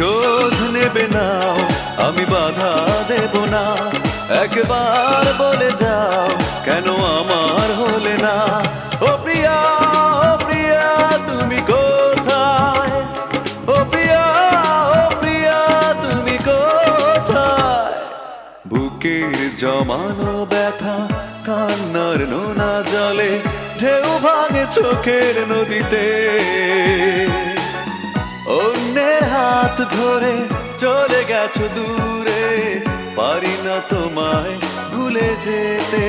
প্রতিশোধ নেবে নাও, আমি বাধা দেব না। একবার বলে যাও কেন আমার হলে না। ও প্রিয়া, ও প্রিয়া তুমি কোথায়? ও প্রিয়া, ও প্রিয়া তুমি কোথায়? বুকের জমানো ব্যথা কান্নার নোনা জলে ঢেউ ভাঙে চোখের নদীতে। অন্যের হাত ধরে চলে গেছো দূরে, পারি না তোমায় ভুলে যেতে।